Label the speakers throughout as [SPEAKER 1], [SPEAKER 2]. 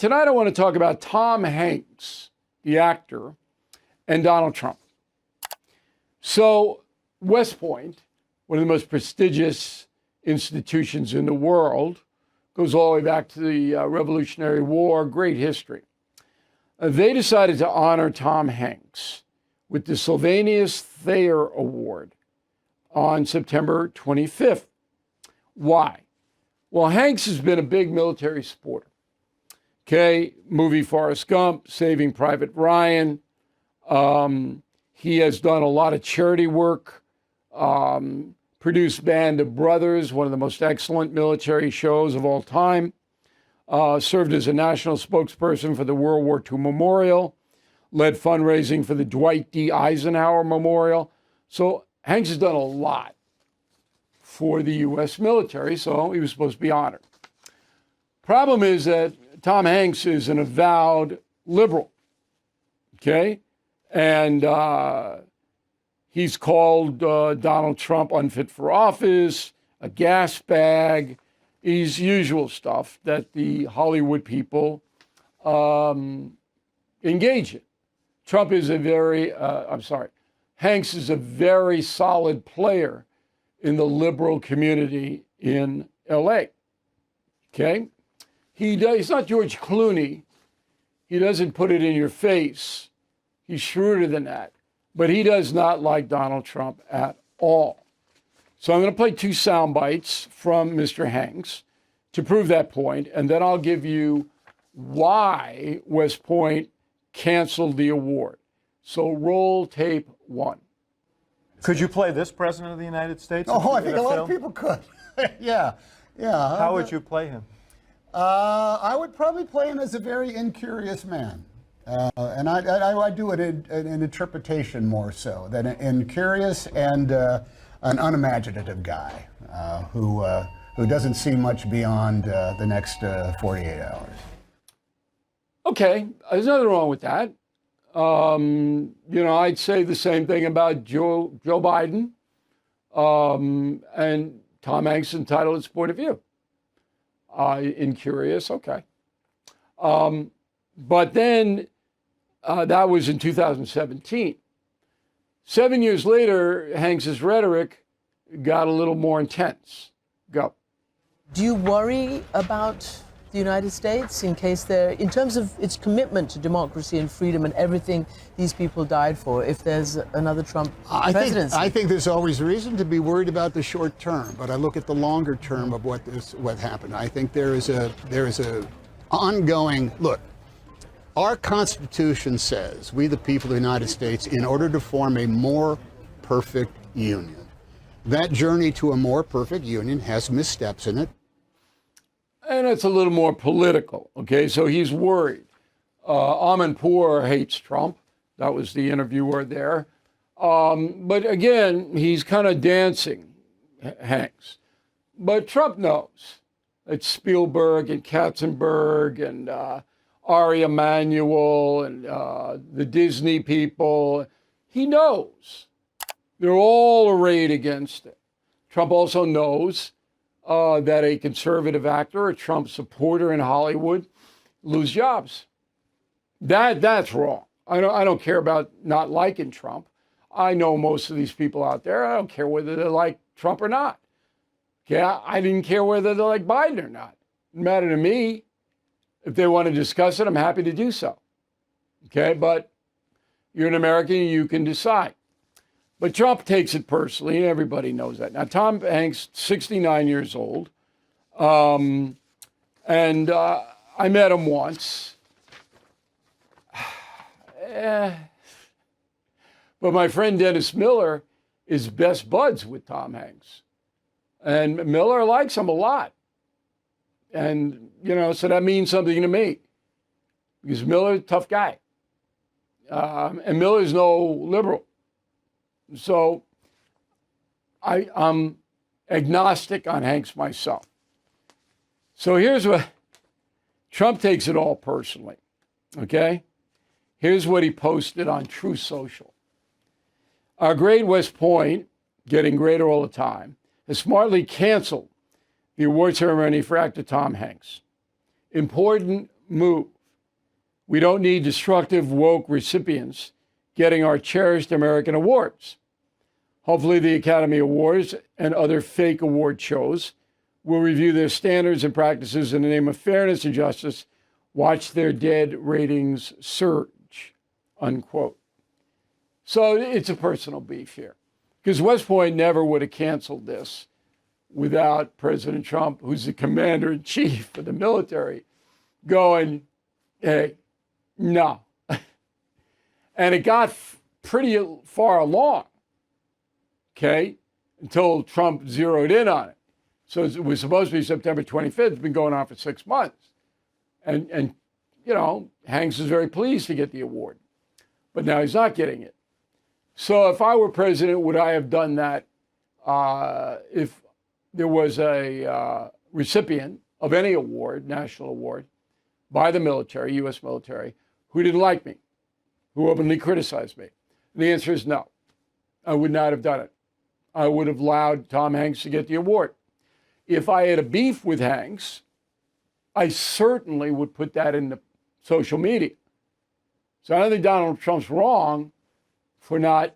[SPEAKER 1] tonight I want to talk about Tom Hanks, the actor, and Donald Trump. So West Point, one of the most prestigious institutions in the world, goes all the way back to the Revolutionary War, great history. They decided to honor Tom Hanks with the Sylvanus Thayer Award on September 25th. Why? Well, Hanks has been a big military supporter. Okay, movie Forrest Gump, Saving Private Ryan. He has done a lot of charity work, produced Band of Brothers, one of the most excellent military shows of all time, served as a national spokesperson for the World War II Memorial, led fundraising for the Dwight D. Eisenhower Memorial. So Hanks has done a lot for the U.S. military, so he was supposed to be honored. Problem is that Tom Hanks is an avowed liberal, okay? And he's called Donald Trump unfit for office, a gas bag, his usual stuff that the Hollywood people engage in. Trump is a very, Hanks is a very solid player in the liberal community in LA, okay? He's not George Clooney. He doesn't put it in your face. He's shrewder than that. But he does not like Donald Trump at all. So I'm going to play 2 sound bites from Mr. Hanks to prove that point, and then I'll give you why West Point canceled the award. So roll tape 1.
[SPEAKER 2] Could you play this president of the United States?
[SPEAKER 3] Oh, I think a lot of people could. Yeah.
[SPEAKER 2] How would you play him?
[SPEAKER 3] I would probably play him as a very incurious man. And I do it in interpretation more so than incurious and an unimaginative guy who doesn't see much beyond the next 48 hours. Okay,
[SPEAKER 1] there's nothing wrong with that. I'd say the same thing about Joe Biden, and Tom Hanks entitled his point of view. Incurious, okay. But then that was in 2017. 7 years later, Hanks's rhetoric got a little more intense. Go.
[SPEAKER 4] Do you worry about the United States in terms of its commitment to democracy and freedom and everything these people died for, if there's another Trump presidency?
[SPEAKER 3] I think there's always reason to be worried about the short term, but I look at the longer term of what happened. I think there is a ongoing look. Our Constitution says, we the people of the United States, in order to form a more perfect union. That journey to a more perfect union has missteps in it.
[SPEAKER 1] And it's a little more political, okay? So he's worried. Amanpour hates Trump. That was the interviewer there. But again, he's kind of dancing, Hanks. But Trump knows. It's Spielberg and Katzenberg and Ari Emanuel and the Disney people. He knows. They're all arrayed against it. Trump also knows that a conservative actor, a Trump supporter in Hollywood, lose jobs. That's wrong. I don't care about not liking Trump. I know most of these people out there. I don't care whether they like Trump or not. Okay, I didn't care whether they like Biden or not. It didn't matter to me. If they want to discuss it, I'm happy to do so. Okay, but you're an American, you can decide. But Trump takes it personally, and everybody knows that. Now, Tom Hanks, 69 years old, and I met him once. But my friend Dennis Miller is best buds with Tom Hanks. And Miller likes him a lot. And, so that means something to me. Because Miller's a tough guy. And Miller's no liberal. So I'm agnostic on Hanks myself. So here's what Trump takes it all personally. Okay? Here's what he posted on True Social. Our great West Point, getting greater all the time, has smartly canceled the award ceremony for actor Tom Hanks. Important move. We don't need destructive woke recipients getting our cherished American awards. Hopefully the Academy Awards and other fake award shows will review their standards and practices in the name of fairness and justice. Watch their dead ratings surge, unquote. So it's a personal beef here, because West Point never would have canceled this without President Trump, who's the commander-in-chief of the military, going, hey, no. And it got pretty far along, okay, until Trump zeroed in on it. So it was supposed to be September 25th. It's been going on for 6 months. And you know, Hanks is very pleased to get the award. But now he's not getting it. So if I were president, would I have done that if there was a recipient of any award, national award, by the military, U.S. military, who didn't like me, who openly criticized me? And the answer is no. I would not have done it. I would have allowed Tom Hanks to get the award. If I had a beef with Hanks, I certainly would put that in the social media. So I don't think Donald Trump's wrong for not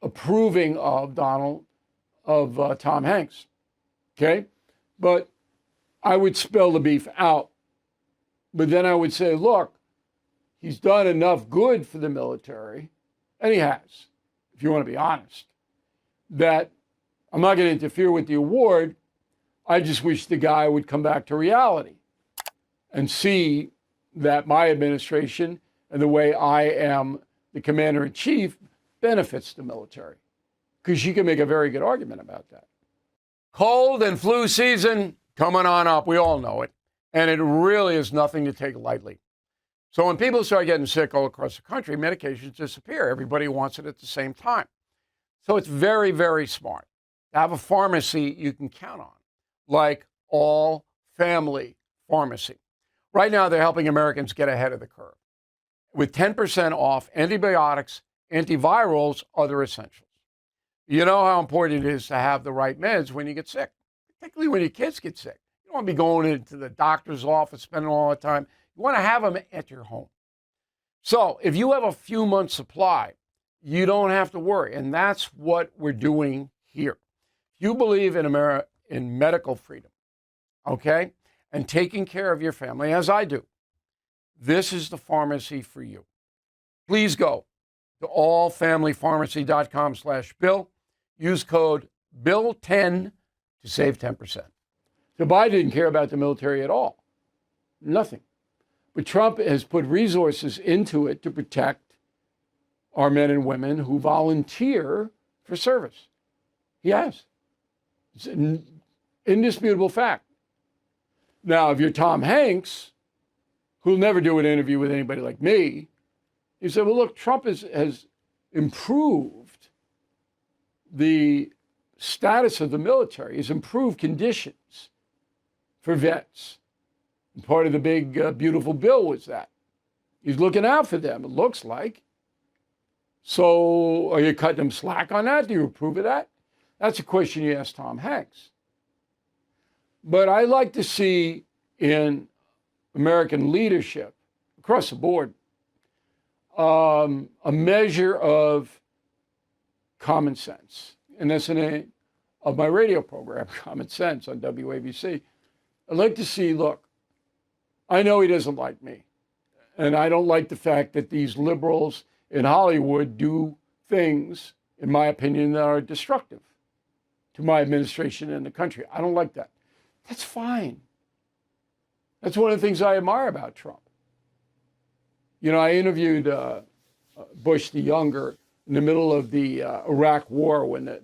[SPEAKER 1] approving of Tom Hanks, okay? But I would spill the beef out. But then I would say, look, he's done enough good for the military, and he has, if you want to be honest, that I'm not going to interfere with the award. I just wish the guy would come back to reality and see that my administration and the way I am the commander-in-chief benefits the military. Because you can make a very good argument about that. Cold and flu season coming on up. We all know it. And it really is nothing to take lightly. So when people start getting sick all across the country, medications disappear. Everybody wants it at the same time. So it's very, very smart to have a pharmacy you can count on, like All Family Pharmacy. Right now, they're helping Americans get ahead of the curve with 10% off antibiotics, antivirals, other essentials. You know how important it is to have the right meds when you get sick, particularly when your kids get sick. You don't want to be going into the doctor's office, spending all the time. You want to have them at your home. So if you have a few months' supply, you don't have to worry. And that's what we're doing here. If you believe in medical freedom, okay, and taking care of your family, as I do, this is the pharmacy for you. Please go to allfamilypharmacy.com/Bill. Use code BILL10 to save 10%. So Biden didn't care about the military at all. Nothing. But Trump has put resources into it to protect our men and women who volunteer for service. He has. It's an indisputable fact. Now, if you're Tom Hanks, who'll never do an interview with anybody like me, you say, well, look, Trump has improved the status of the military. He's improved conditions for vets. And part of the big, beautiful bill was that. He's looking out for them, it looks like. So are you cutting him slack on that? Do you approve of that? That's a question you ask Tom Hanks. But I like to see in American leadership, across the board, a measure of common sense. And that's the name of my radio program, Common Sense, on WABC. I'd like to see, look, I know he doesn't like me. And I don't like the fact that these liberals in Hollywood do things, in my opinion, that are destructive to my administration and the country. I don't like that. That's fine. That's one of the things I admire about Trump. You know, I interviewed Bush the Younger in the middle of the Iraq War when the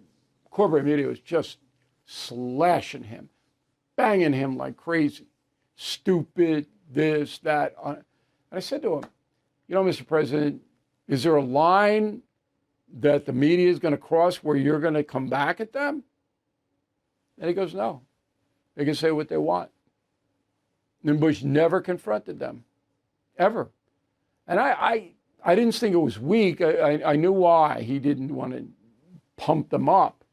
[SPEAKER 1] corporate media was just slashing him, banging him like crazy. Stupid, this, that. And I said to him, you know, Mr. President, is there a line that the media is going to cross where you're going to come back at them? And he goes, no. They can say what they want. And Bush never confronted them, ever. And I didn't think it was weak. I knew why he didn't want to pump them up.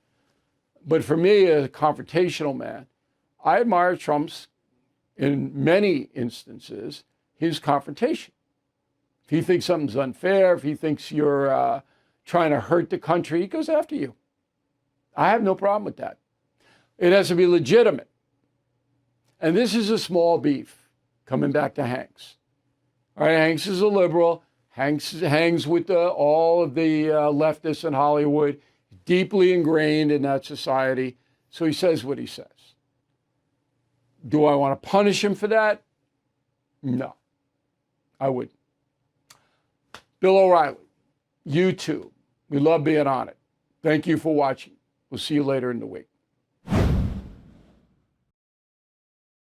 [SPEAKER 1] But for me, as a confrontational man, I admire Trump's, in many instances, his confrontation. If he thinks something's unfair, if he thinks you're trying to hurt the country, he goes after you. I have no problem with that. It has to be legitimate. And this is a small beef, coming back to Hanks. All right, Hanks is a liberal. Hanks hangs with all of the leftists in Hollywood, deeply ingrained in that society. So he says what he says. Do I want to punish him for that? No, I wouldn't. Bill O'Reilly, YouTube. We love being on it. Thank you for watching. We'll see you later in the week.